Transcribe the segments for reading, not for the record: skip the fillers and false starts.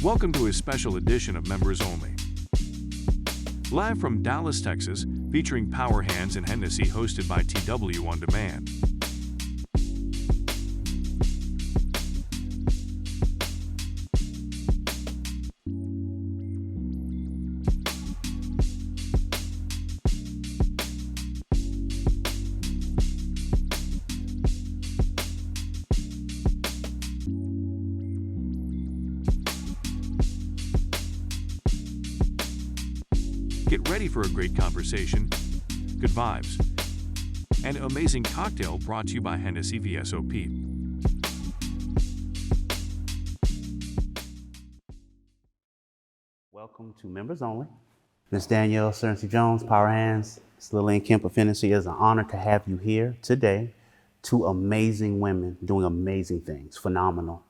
Welcome to a special edition of Members Only. Live from Dallas, Texas, featuring Power Hands and Hennessy, hosted by TW On Demand. Get ready for a great conversation, good vibes, and an amazing cocktail brought to you by Hennessy VSOP. Welcome to Members Only. Ms. Danielle Jones, Power Hands, Ms. Lillian Kemp of Hennessy. It's an honor to have you here today. Two amazing women doing amazing things, phenomenal.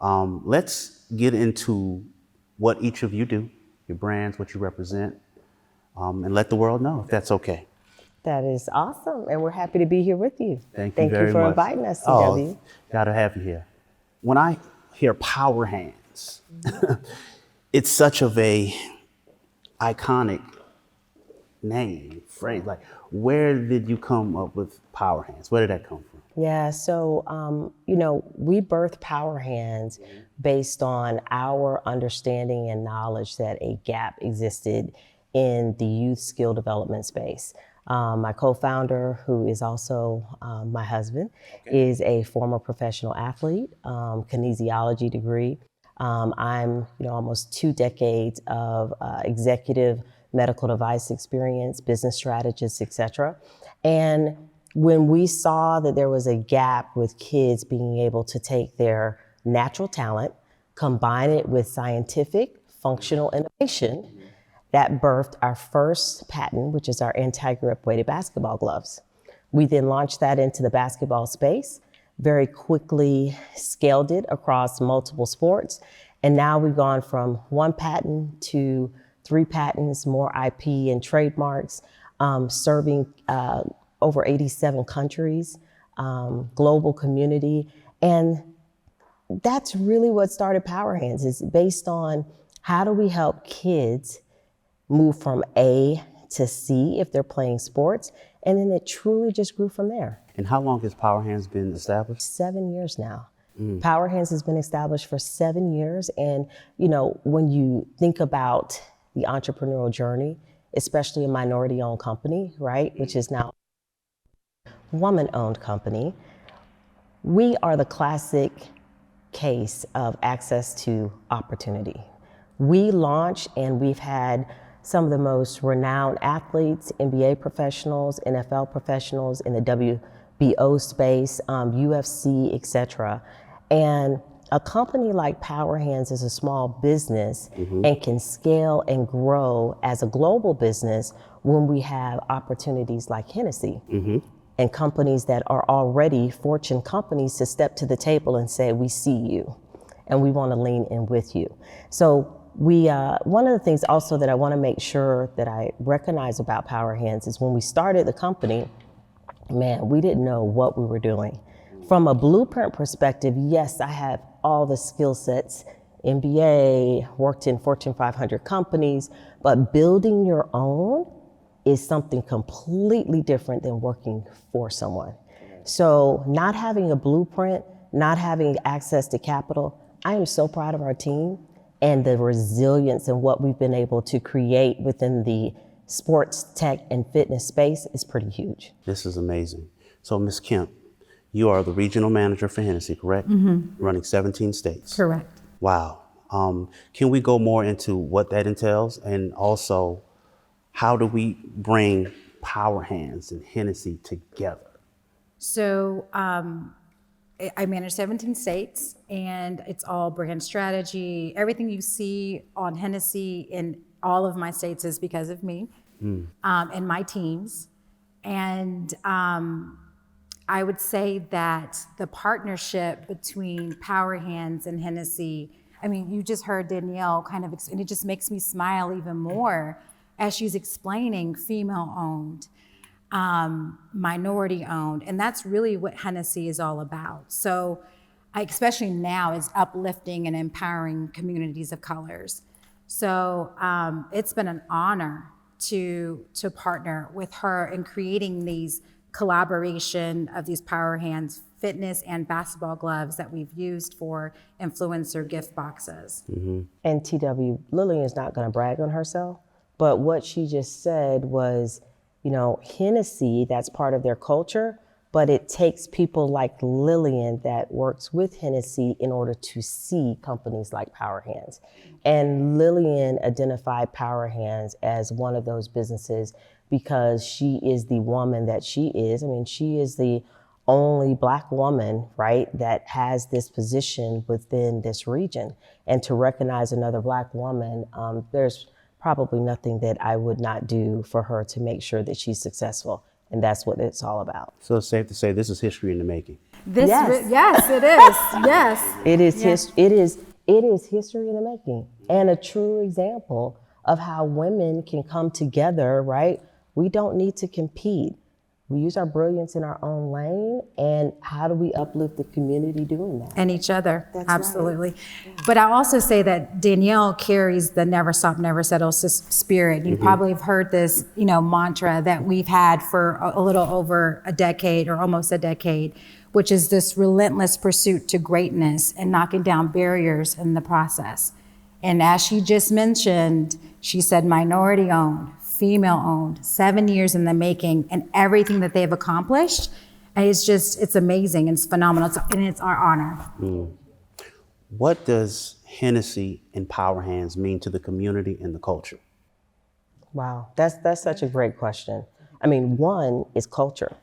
Let's get into what each of you do, your brands, what you represent, and let the world know if that's okay. That is awesome, and we're happy to be here with you. Thank you very much. Thank you for inviting us, CW. Gotta have you here. When I hear Power Hands, it's such of a iconic name, phrase. Like, where did you come up with Power Hands? Where did that come from? Yeah, so, we birthed Power Hands based on our understanding and knowledge that a gap existed in the youth skill development space. My co-founder, who is also my husband, is a former professional athlete, kinesiology degree. I'm, almost 2 decades of executive medical device experience, business strategist, et cetera. And when we saw that there was a gap with kids being able to take their natural talent, combine it with scientific, functional innovation, that birthed our first patent, which is our anti-grip weighted basketball gloves. We then launched that into the basketball space, very quickly scaled it across multiple sports. And now we've gone from 1 patent to 3 patents, more IP and trademarks, serving over 87 countries, global community. And that's really what started Power Hands, is based on how do we help kids move from A to C if they're playing sports, and then it truly just grew from there. And how long has Power Hands been established? 7 years now. Power Hands has been established for 7 years, and when you think about the entrepreneurial journey, especially a minority-owned company, right, which is now a woman-owned company, we are the classic case of access to opportunity. We launch, and we've had some of the most renowned athletes, NBA professionals, NFL professionals in the WBO space, UFC, et cetera. And a company like Power Hands is a small business and can scale and grow as a global business when we have opportunities like Hennessy and companies that are already Fortune companies to step to the table and say, we see you and we want to lean in with you. So one of the things also that I want to make sure that I recognize about Power Hands is when we started the company, man, we didn't know what we were doing. From a blueprint perspective, yes, I have all the skill sets, MBA, worked in Fortune 500 companies, but building your own is something completely different than working for someone. So not having a blueprint, not having access to capital, I am so proud of our team and the resilience and what we've been able to create within the sports, tech, and fitness space is pretty huge. This is amazing. So Ms. Kemp, you are the regional manager for Hennessy, correct? Running 17 states. Correct. Wow. Can we go more into what that entails, and also how do we bring Power Hands and Hennessy together? So I manage 17 states, and it's all brand strategy. Everything you see on Hennessy in all of my states is because of me and my teams. And I would say that the partnership between Power Hands and Hennessy, I mean, you just heard Danielle and it just makes me smile even more as she's explaining female-owned, minority-owned, and that's really what Hennessy is all about. So especially now, is uplifting and empowering communities of colors. So it's been an honor to partner with her in creating these collaboration of these Power Hands fitness and basketball gloves that we've used for influencer gift boxes. And TW, Lillian is not going to brag on herself, but what she just said was, you know, Hennessy, that's part of their culture, but it takes people like Lillian that works with Hennessy in order to see companies like Power Hands. And Lillian identified Power Hands as one of those businesses because she is the woman that she is. I mean, she is the only Black woman, right, that has this position within this region. And to recognize another Black woman, there's probably nothing that I would not do for her to make sure that she's successful. And that's what it's all about. So it's safe to say this is history in the making. Yes, it is. Yes. It is it is history in the making and a true example of how women can come together, right? We don't need to compete. We use our brilliance in our own lane, and how do we uplift the community doing that? And each other, That's absolutely. right. Yeah. But I also say that Danielle carries the never stop, never settle spirit. You probably have heard this, you know, mantra that we've had for a little over a decade or almost a decade, which is this relentless pursuit to greatness and knocking down barriers in the process. And as she just mentioned, she said minority owned, female owned, 7 years in the making, and everything that they've accomplished. And it's amazing, it's phenomenal, and it's our honor. What does Hennessy and Power Hands mean to the community and the culture? Wow, that's such a great question. I mean, one is culture.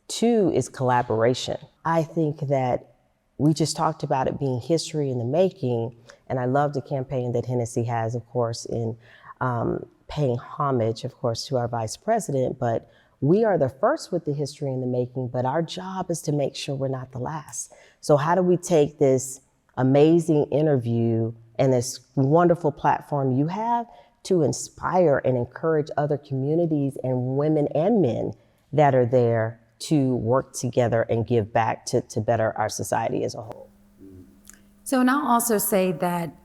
Two is collaboration. I think that we just talked about it being history in the making, and I love the campaign that Hennessy has, of course, in paying homage, of course, to our vice president, but we are the first with the history in the making, but our job is to make sure we're not the last. So how do we take this amazing interview and this wonderful platform you have to inspire and encourage other communities and women and men that are there to work together and give back to better our society as a whole? So, and I'll also say that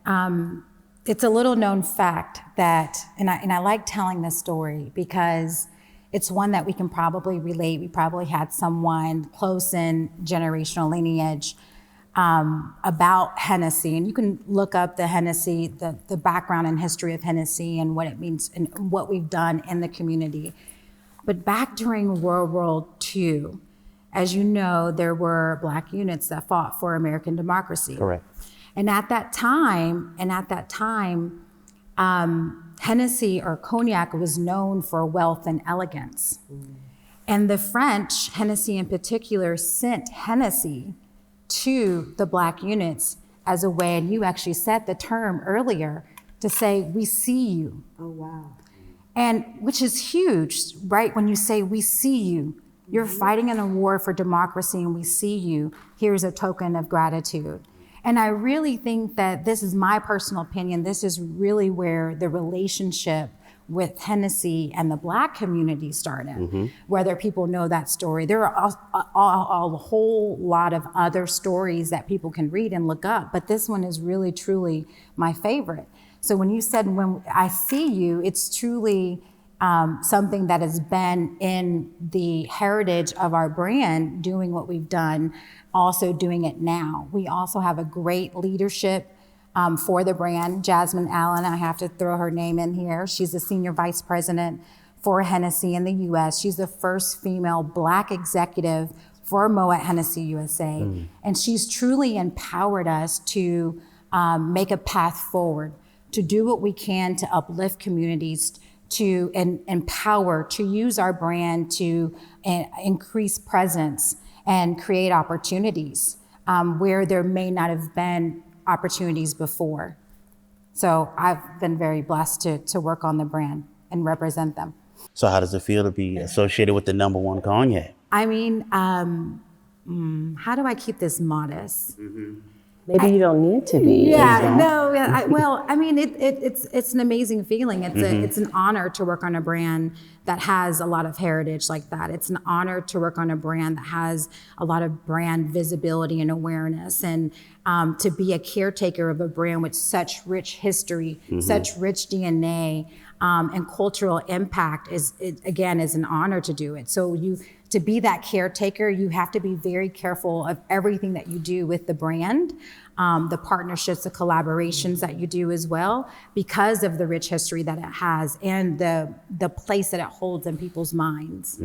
it's a little known fact that, and I like telling this story because it's one that we can probably relate. We probably had someone close in generational lineage about Hennessy. And you can look up the Hennessy, the background and history of Hennessy and what it means and what we've done in the community. But back during World War II, as you know, there were Black units that fought for American democracy. Correct. And at that time, Hennessy or cognac was known for wealth and elegance. And the French, Hennessy in particular, sent Hennessy to the Black units as a way, and you actually said the term earlier, to say, we see you. Oh, wow. And which is huge, right? When you say, we see you, you're fighting in a war for democracy and we see you. Here's a token of gratitude. And I really think that this is my personal opinion. This is really where the relationship with Hennessy and the Black community started, whether people know that story. There are a whole lot of other stories that people can read and look up, but this one is really, truly my favorite. So when you said, when I see you, it's truly something that has been in the heritage of our brand, doing what we've done, also doing it now. We also have a great leadership for the brand. Jasmine Allen, I have to throw her name in here. She's the senior vice president for Hennessy in the US. She's the first female Black executive for Moet Hennessy USA. And she's truly empowered us to make a path forward, to do what we can to uplift communities, to empower, to use our brand to increase presence and create opportunities where there may not have been opportunities before. So I've been very blessed to work on the brand and represent them. So how does it feel to be associated with the #1 cognac? I mean, how do I keep this modest? Maybe you don't need to be. Yeah, no. Well, I mean, it's an amazing feeling. It's an honor to work on a brand that has a lot of heritage like that. It's an honor to work on a brand that has a lot of brand visibility and awareness, and to be a caretaker of a brand with such rich history, such rich DNA, and cultural impact is an honor to do it. So to be that caretaker, you have to be very careful of everything that you do with the brand, the partnerships, the collaborations that you do as well, because of the rich history that it has and the place that it holds in people's minds.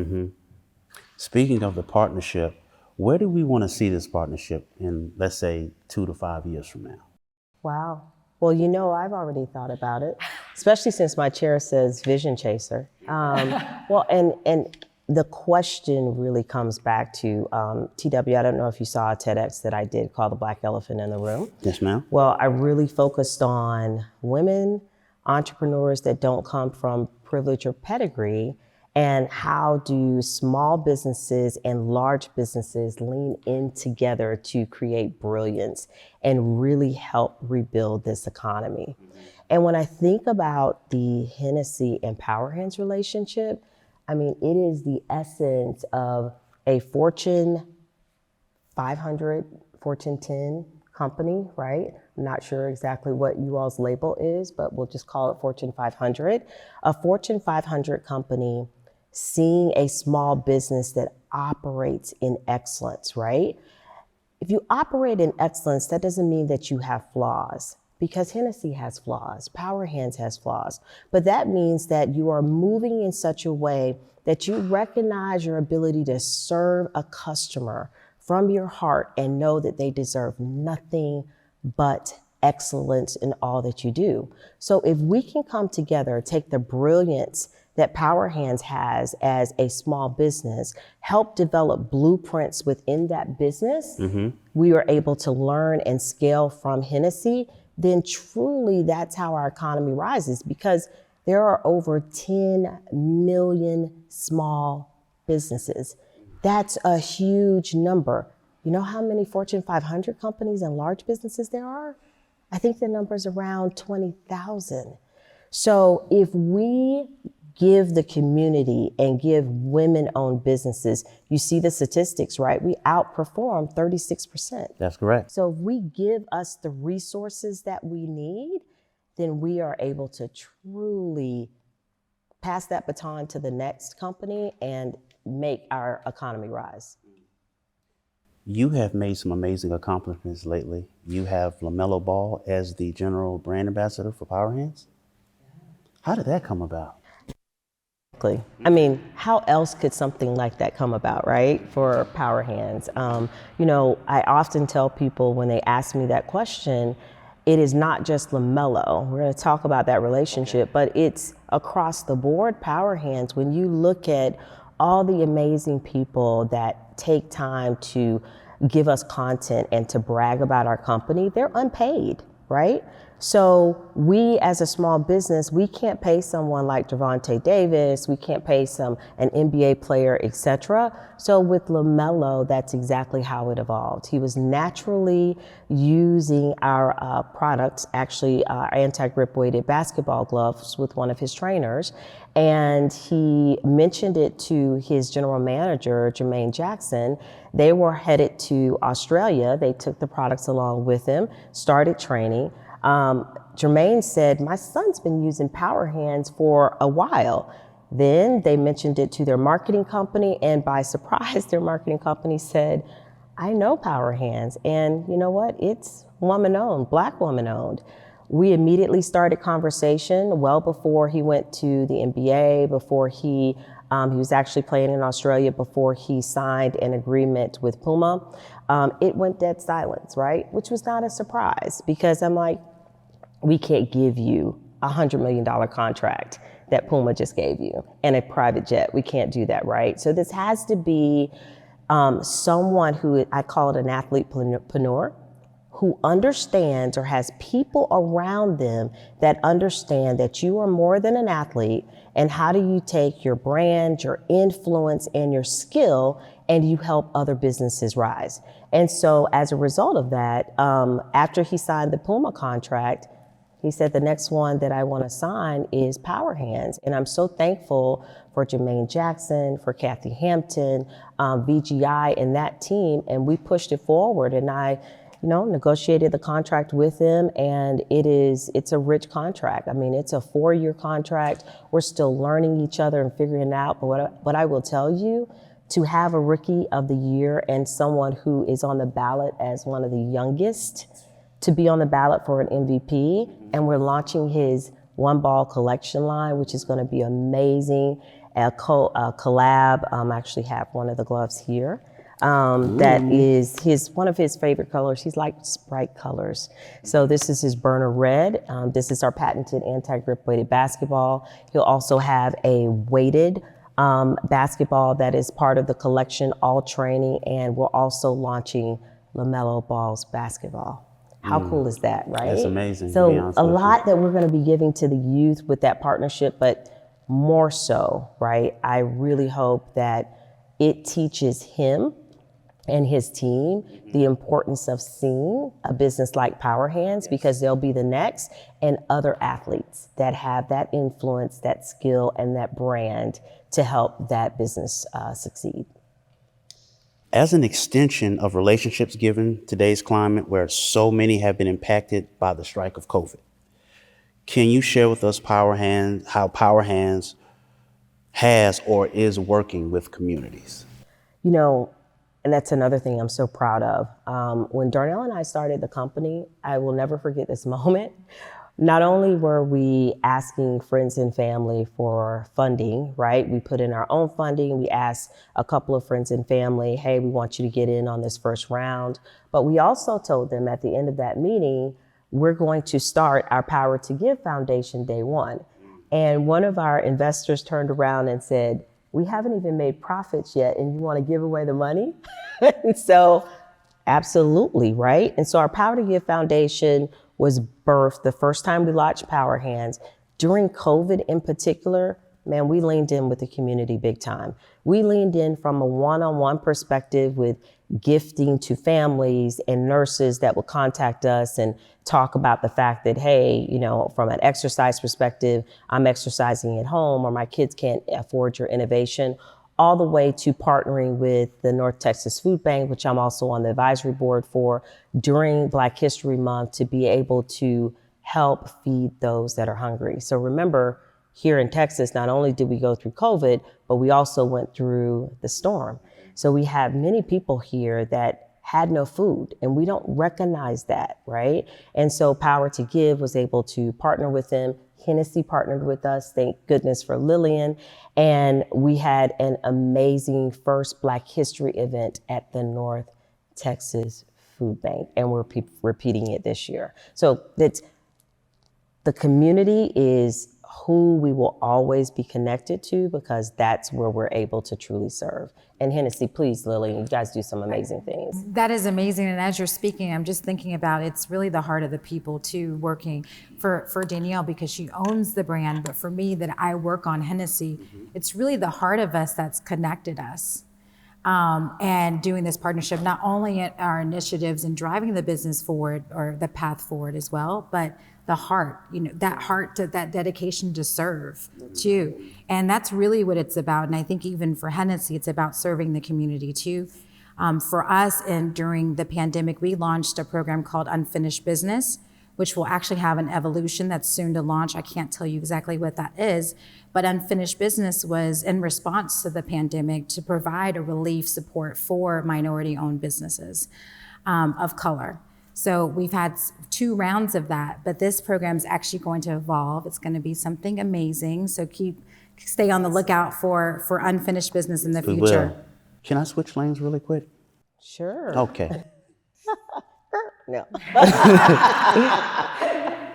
Speaking of the partnership, where do we want to see this partnership in, let's say, 2 to 5 years from now? Wow. Well, I've already thought about it, especially since my chair says vision chaser. Well, and the question really comes back to TW. I don't know if you saw a TEDx that I did called The Black Elephant in the Room. Yes, ma'am. Well, I really focused on women entrepreneurs that don't come from privilege or pedigree, and how do small businesses and large businesses lean in together to create brilliance and really help rebuild this economy. And when I think about the Hennessy and Power Hands relationship, I mean, it is the essence of a Fortune 500, Fortune 10 company, right? I'm not sure exactly what you all's label is, but we'll just call it Fortune 500. A Fortune 500 company seeing a small business that operates in excellence, right? If you operate in excellence, that doesn't mean that you have flaws, because Hennessy has flaws, Power Hands has flaws, but that means that you are moving in such a way that you recognize your ability to serve a customer from your heart and know that they deserve nothing but excellence in all that you do. So if we can come together, take the brilliance that Power Hands has as a small business, help develop blueprints within that business, we are able to learn and scale from Hennessy, then truly that's how our economy rises, because there are over 10 million small businesses. That's a huge number. You know how many Fortune 500 companies and large businesses there are? I think the number's around 20,000. So if we give the community and give women-owned businesses, you see the statistics, right? We outperform 36%. That's correct. So if we give us the resources that we need, then we are able to truly pass that baton to the next company and make our economy rise. You have made some amazing accomplishments lately. You have LaMelo Ball as the general brand ambassador for Power Hands. How did that come about? I mean, how else could something like that come about, right? For Power Hands. I often tell people when they ask me that question, it is not just LaMelo. We're going to talk about that relationship, but it's across the board Power Hands. When you look at all the amazing people that take time to give us content and to brag about our company, they're unpaid, right? So we as a small business, we can't pay someone like Javonte Davis, we can't pay an NBA player, etc. So with LaMelo, that's exactly how it evolved. He was naturally using our products, actually our anti-grip weighted basketball gloves with one of his trainers. And he mentioned it to his general manager, Jermaine Jackson. They were headed to Australia. They took the products along with him, started training. Jermaine said, my son's been using Power Hands for a while. Then they mentioned it to their marketing company, and by surprise, their marketing company said, I know Power Hands, and you know what? It's woman-owned, Black woman-owned. We immediately started conversation well before he went to the NBA, before he was actually playing in Australia, before he signed an agreement with Puma. It went dead silence, right? Which was not a surprise, because I'm like, we can't give you a $100 million contract that Puma just gave you and a private jet. We can't do that, right? So this has to be someone who, I call it an athlete-preneur, who understands or has people around them that understand that you are more than an athlete, and how do you take your brand, your influence, and your skill and you help other businesses rise. And so as a result of that, after he signed the Puma contract, he said, the next one that I want to sign is Power Hands. And I'm so thankful for Jermaine Jackson, for Kathy Hampton, VGI and that team. And we pushed it forward, and I, negotiated the contract with him, and it's a rich contract. I mean, it's a 4-year contract. We're still learning each other and figuring it out. But what I will tell you, to have a Rookie of the Year and someone who is on the ballot as one of the youngest to be on the ballot for an MVP, and we're launching his One Ball collection line, which is going to be amazing. A collab. I actually have one of the gloves here. That is one of his favorite colors. He's like Sprite colors. So this is his burner red. This is our patented anti-grip weighted basketball. He'll also have a weighted basketball that is part of the collection, all training, and we're also launching LaMelo Ball's basketball. How cool is that, right? That's amazing. So a lot that we're going to be giving to the youth with that partnership, but more so, right? I really hope that it teaches him and his team the importance of seeing a business like Power Hands, because they'll be the next, and other athletes that have that influence, that skill, and that brand to help that business succeed. As an extension of relationships given today's climate where so many have been impacted by the strike of COVID, can you share with us how Power Hands has or is working with communities? And that's another thing I'm so proud of. When Darnell and I started the company, I will never forget this moment. Not only were we asking friends and family for funding, right? We put in our own funding. We asked a couple of friends and family, hey, we want you to get in on this first round. But we also told them at the end of that meeting, we're going to start our Power to Give Foundation day one. And one of our investors turned around and said, we haven't even made profits yet, and you want to give away the money? And so, absolutely, right? And so our Power to Give Foundation was birthed the first time we launched Power Hands. During COVID in particular, man, we leaned in with the community big time. We leaned in from a one-on-one perspective with gifting to families and nurses that would contact us and talk about the fact that, hey, from an exercise perspective, I'm exercising at home, or my kids can't afford your innovation, all the way to partnering with the North Texas Food Bank, which I'm also on the advisory board for, during Black History Month, to be able to help feed those that are hungry. So remember, here in Texas, not only did we go through COVID, but we also went through the storm. So we have many people here that had no food, and we don't recognize that, right? And so Power to Give was able to partner with them. Hennessy partnered with us, thank goodness for Lillian. And we had an amazing first Black History event at the North Texas Food Bank, and we're repeating it this year. So the community is who we will always be connected to, because that's where we're able to truly serve. And Hennessy, please, Lillian, you guys do some amazing things. That is amazing. And as you're speaking, I'm just thinking about, it's really the heart of the people too, working for Danielle, because she owns the brand. But for me, that I work on Hennessy, it's really the heart of us that's connected us. And doing this partnership, not only at our initiatives and driving the business forward, or the path forward as well, but the heart, that heart, to that dedication to serve too. And that's really what it's about. And I think even for Hennessy, it's about serving the community too. For us, and during the pandemic, we launched a program called Unfinished Business, which will actually have an evolution that's soon to launch. I can't tell you exactly what that is, but Unfinished Business was in response to the pandemic to provide a relief support for minority-owned businesses of color. So we've had 2 rounds of that, but this program is actually going to evolve. It's going to be something amazing. So stay on the lookout for Unfinished Business in the future. Will. Can I switch lanes really quick? Sure. Okay. No.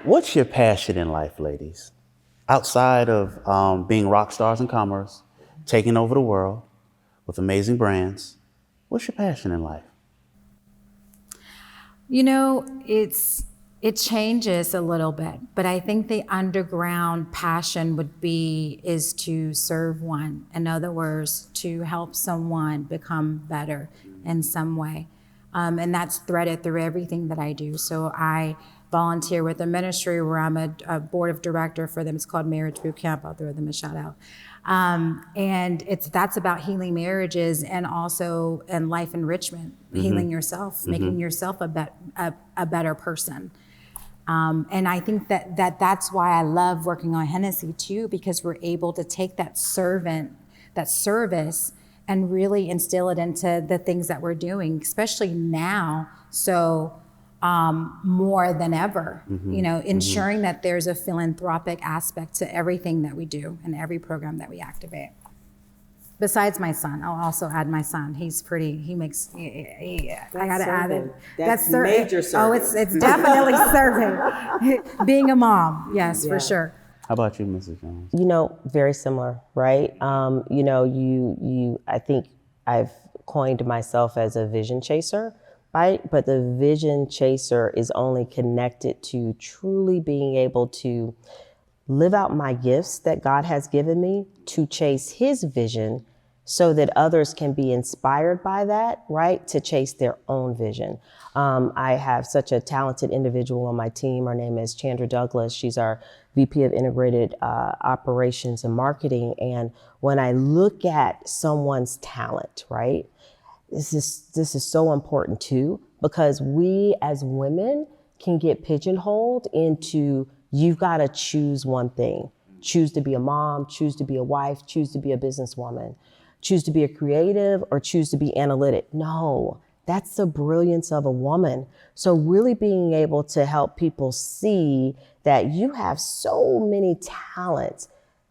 What's your passion in life, ladies? Outside of being rock stars in commerce, taking over the world with amazing brands, what's your passion in life? It's It changes a little bit, but I think the underground passion is to serve one. In other words, to help someone become better in some way. And that's threaded through everything that I do. So I volunteer with a ministry where I'm a board of director for them. It's called Marriage Boot Camp. I'll throw them a shout out. And that's about healing marriages and also in life enrichment, healing yourself, making yourself a better person. And I think that's why I love working on Hennessy too, because we're able to take that service, and really instill it into the things that we're doing, especially now. So more than ever, ensuring that there's a philanthropic aspect to everything that we do and every program that we activate. Besides my son, I'll also add my son. I gotta add it. That's major serving. Oh, it's definitely serving. Being a mom, yes, for sure. How about you, Mrs. Jones? Very similar, right? I think I've coined myself as a vision chaser, right? But the vision chaser is only connected to truly being able to live out my gifts that God has given me, to chase his vision so that others can be inspired by that, right? To chase their own vision. I have such a talented individual on my team. Her name is Chandra Douglas. She's our VP of Integrated Operations and Marketing. And when I look at someone's talent, right? This is so important too, because we as women can get pigeonholed into, you've got to choose one thing. Choose to be a mom, choose to be a wife, choose to be a businesswoman, choose to be a creative, or choose to be analytic. No, that's the brilliance of a woman. So really being able to help people see that you have so many talents.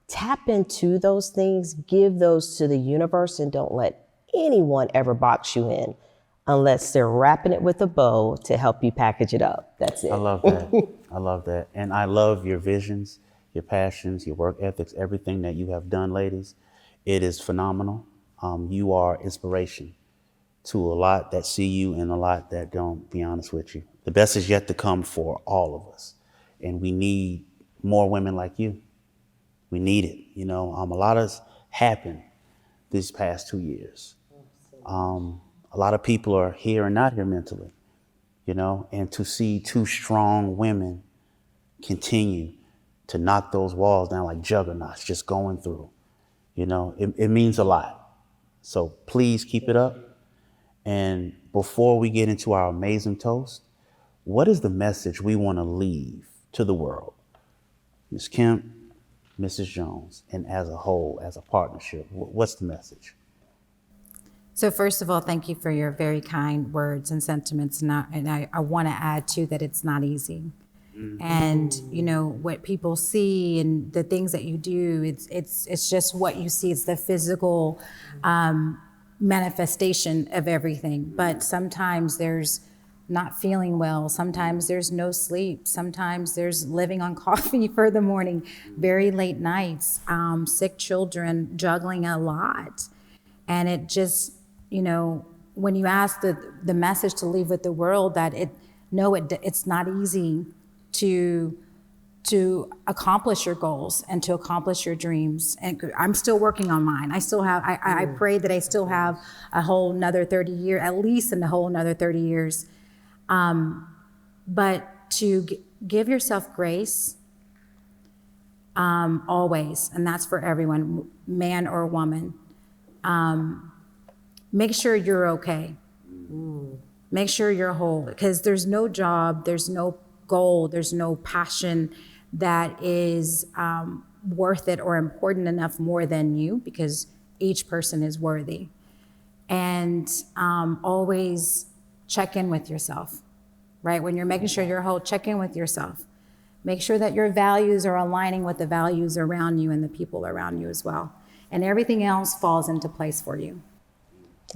Tap into those things, give those to the universe, and don't let anyone ever box you in unless they're wrapping it with a bow to help you package it up. That's it. I love that. I love that. And I love your visions, your passions, your work ethics, everything that you have done, ladies. It is phenomenal. You are inspiration to a lot that see you and a lot that don't, be honest with you. The best is yet to come for all of us. And we need more women like you. We need it. A lot has happened these past 2 years. A lot of people are here and not here mentally, and to see two strong women continue to knock those walls down like juggernauts, just going through, it means a lot. So please keep it up. And before we get into our amazing toast, what is the message we want to leave to the world? Ms. Kemp, Mrs. Jones, and as a whole, as a partnership, what's the message? So first of all, thank you for your very kind words and sentiments. And I want to add too that it's not easy. Mm-hmm. And what people see and the things that you do, it's just what you see. It's the physical manifestation of everything. But sometimes there's not feeling well. Sometimes there's no sleep. Sometimes there's living on coffee for the morning, very late nights, sick children, juggling a lot. And it just, when you ask the message to leave with the world, that it's not easy to accomplish your goals and to accomplish your dreams. And I'm still working on mine. I pray that I still have a whole another 30 years, at least in a whole another 30 years. But to give yourself grace, always, and that's for everyone, man or woman. Make sure you're okay. Make sure you're whole, because there's no job, there's no goal, there's no passion that is worth it or important enough more than you, because each person is worthy. And always check in with yourself, right? When you're making sure you're whole, check in with yourself. Make sure that your values are aligning with the values around you and the people around you as well. And everything else falls into place for you.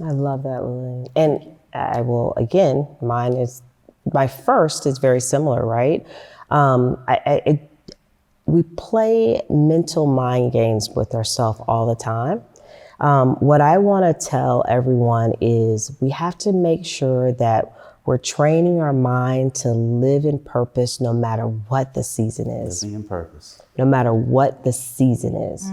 I love that, Lily. And I will, again, my first is very similar, right? We play mental mind games with ourselves all the time. What I want to tell everyone is we have to make sure that We're training our mind to live in purpose no matter what the season is. Living in purpose. No matter what the season is.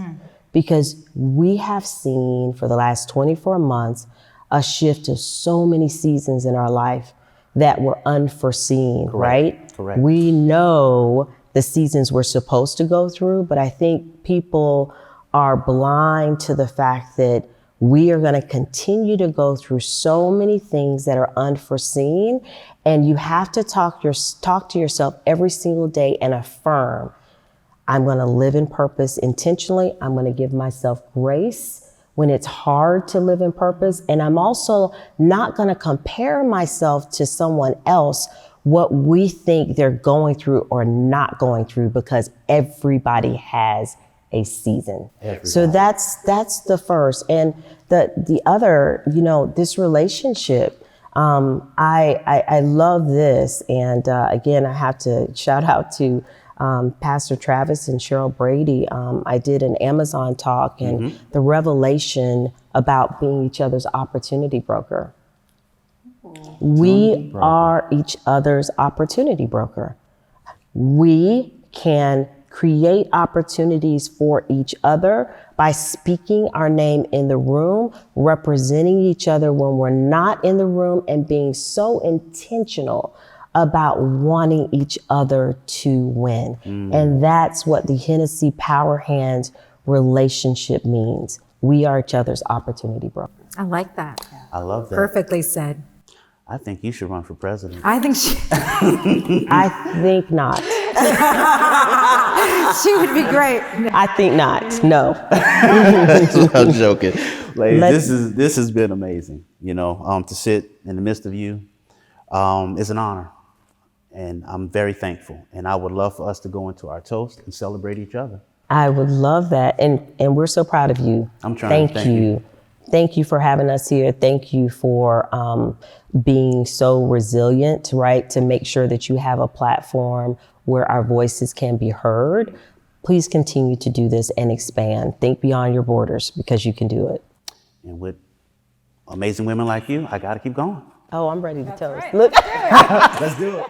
Because we have seen for the last 24 months a shift of so many seasons in our life that were unforeseen, right? Correct. We know the seasons we're supposed to go through, but I think people are blind to the fact that we are going to continue to go through so many things that are unforeseen, and you have to talk to yourself every single day and affirm, I'm going to live in purpose intentionally. I'm going to give myself grace when it's hard to live in purpose, and I'm also not going to compare myself to someone else what we think they're going through or not going through, because everybody has a season. So that's the first. And the other, this relationship, I love this. And again, I have to shout out to Pastor Travis and Cheryl Brady. I did an Amazon talk, and the revelation about being each other's opportunity broker. We are each other's opportunity broker. We can create opportunities for each other by speaking our name in the room, representing each other when we're not in the room, and being so intentional about wanting each other to win. And that's what the Hennessy Power Hands relationship means. We are each other's opportunity brokers. I like that. I love that. Perfectly said. I think you should run for president. I think I think not. she would be great. I think not. No. I'm joking. Ladies, this has been amazing. To sit in the midst of you is an honor. And I'm very thankful. And I would love for us to go into our toast and celebrate each other. I would love that. And we're so proud of you. I'm trying. Thank you. Thank you for having us here. Thank you for being so resilient, right? To make sure that you have a platform where our voices can be heard. Please continue to do this and expand. Think beyond your borders, because you can do it. And with amazing women like you, I got to keep going. Oh, I'm ready to toast. Right. Look. Let's do it.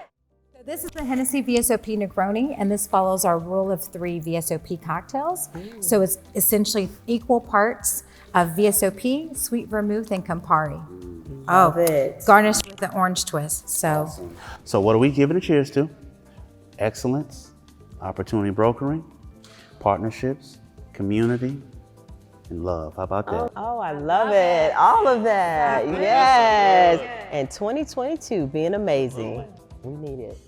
So this is the Hennessy VSOP Negroni, and this follows our rule of 3 VSOP cocktails. So it's essentially equal parts of VSOP, sweet vermouth, and Campari. Love it. Garnished with an orange twist. So what are we giving a cheers to? Excellence, opportunity brokering, partnerships, community, and love. How about that? Oh, I love it. All of that. Yes. And 2022 being amazing. We need it.